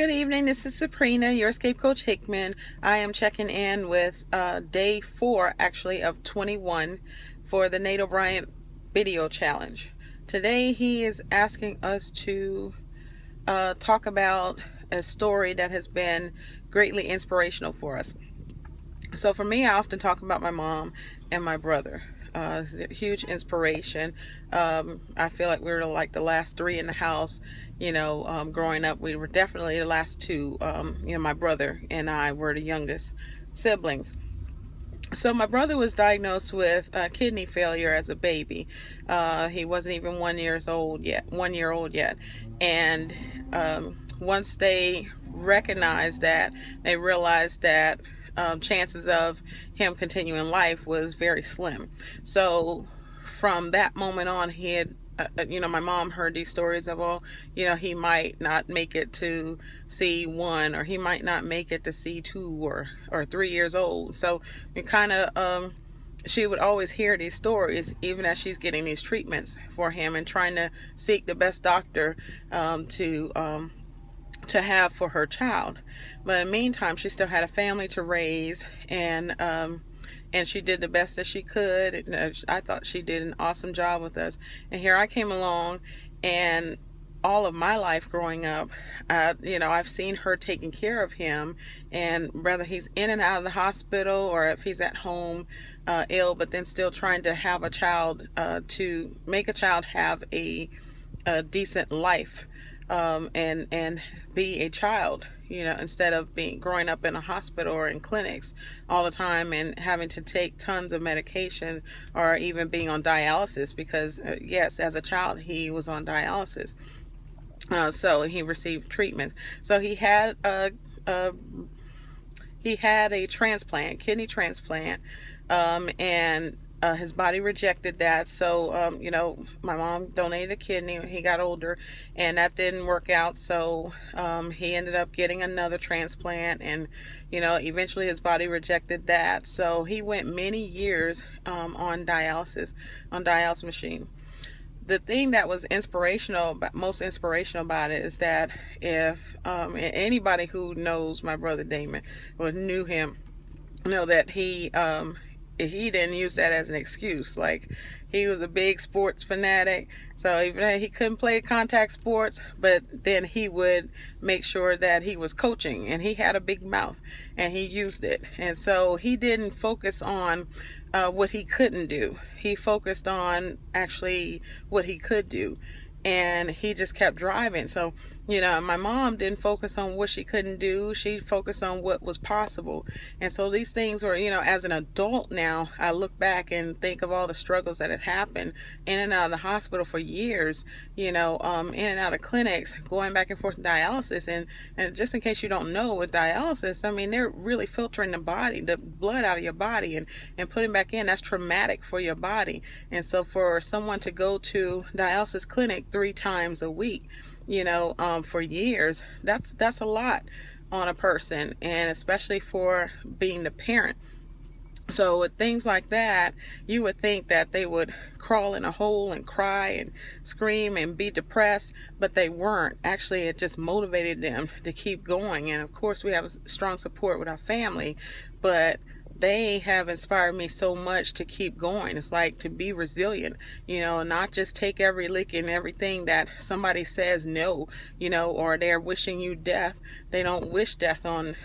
Good evening. This is Sabrina, your Escape Coach Hickman. I am checking in with day 4, actually, of 21 for the Nate O'Brien video challenge. Today, he is asking us to talk about a story that has been greatly inspirational for us. So for me, I often talk about my mom and my brother. It's a huge inspiration. I feel like we were like the last three in the house. Growing up, we were definitely the last two. My brother and I were the youngest siblings. So my brother was diagnosed with kidney failure as a baby. He wasn't even 1 year old yet. And once they recognized that, they realized that chances of him continuing life was very slim. So from that moment on, he had my mom heard these stories of, he might not make it to C1, or he might not make it to C2 or 3 years old. So we kind of, she would always hear these stories, even as she's getting these treatments for him and trying to seek the best doctor to have for her child. But in the meantime, she still had a family to raise, and she did the best that she could. And I thought she did an awesome job with us. And here I came along, and all of my life growing up, I've seen her taking care of him, and whether he's in and out of the hospital or if he's at home ill, but then still trying to have a child, to make a child have a decent life, and be a child, instead of growing up in a hospital or in clinics all the time and having to take tons of medication, or even being on dialysis, because yes, as a child he was on dialysis. So he received treatment. So he had a transplant, kidney transplant, and his body rejected that. So, my mom donated a kidney when he got older, and that didn't work out. So he ended up getting another transplant, and, eventually his body rejected that. So he went many years on dialysis machine. The thing that was most inspirational about it is that if anybody who knows my brother Damon or knew him, know that he didn't use that as an excuse. Like, he was a big sports fanatic, so even he couldn't play contact sports, but then he would make sure that he was coaching, and he had a big mouth and he used it. And so he didn't focus on what he couldn't do. He focused on actually what he could do, and he just kept driving. So, my mom didn't focus on what she couldn't do. She focused on what was possible. And so these things were, as an adult now, I look back and think of all the struggles that had happened in and out of the hospital for years, in and out of clinics, going back and forth to dialysis. And just in case you don't know, with dialysis, they're really filtering the blood out of your body and putting back in. That's traumatic for your body. And so for someone to go to dialysis clinic 3 times a week, for years, that's a lot on a person, and especially for being the parent. So with things like that, you would think that they would crawl in a hole and cry and scream and be depressed, but they weren't. Actually, it just motivated them to keep going. And of course, we have strong support with our family, but they have inspired me so much to keep going. It's like to be resilient, not just take every lick and everything that somebody says no, or they're wishing you death. They don't wish death on,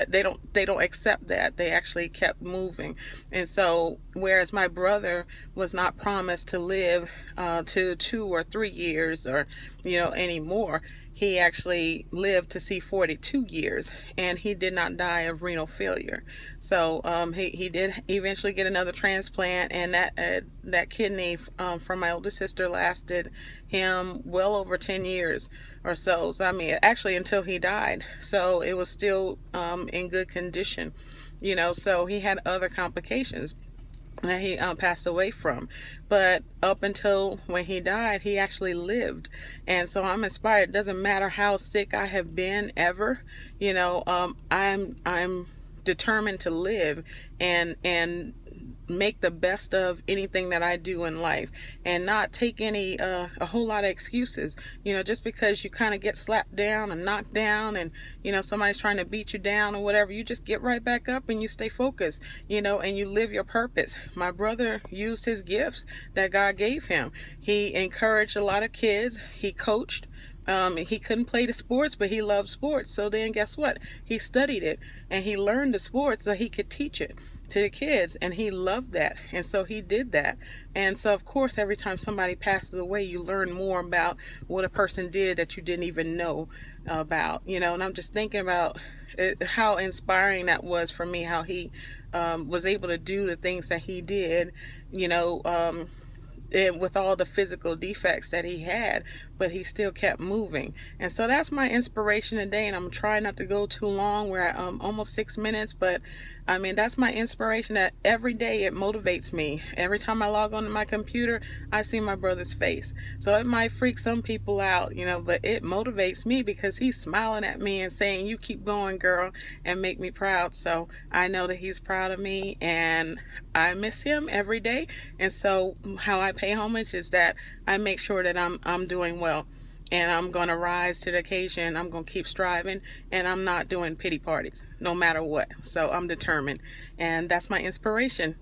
they don't accept that. They actually kept moving. And so, whereas my brother was not promised to live to 2 or 3 years or, anymore, he actually lived to see 42 years, and he did not die of renal failure. So he did eventually get another transplant, and that kidney from my oldest sister lasted him well over 10 years or so. So actually until he died. So it was still in good condition, so he had other complications that he passed away from, but up until when he died, he actually lived. And so I'm inspired. It doesn't matter how sick I have been ever, I'm determined to live and make the best of anything that I do in life, and not take any a whole lot of excuses. Just because you kind of get slapped down and knocked down, and somebody's trying to beat you down or whatever, you just get right back up and you stay focused, and you live your purpose. My brother used his gifts that God gave him. He encouraged a lot of kids. He coached. He couldn't play the sports, but he loved sports. So then guess what? He studied it and he learned the sports so he could teach it to the kids, and he loved that, and so he did that. And so of course, every time somebody passes away, you learn more about what a person did that you didn't even know about. And I'm just thinking about how inspiring that was for me, how he was able to do the things that he did, and with all the physical defects that he had, but he still kept moving. And so that's my inspiration today, and I'm trying not to go too long. We're at almost 6 minutes, but I mean, that's my inspiration, that every day it motivates me. Every time I log onto my computer, I see my brother's face. So it might freak some people out, but it motivates me because he's smiling at me and saying, "You keep going, girl," and make me proud. So I know that he's proud of me, and I miss him every day. And so how I pay homage is that I make sure that I'm doing well, and I'm going to rise to the occasion. I'm going to keep striving, and I'm not doing pity parties no matter what. So I'm determined, and that's my inspiration.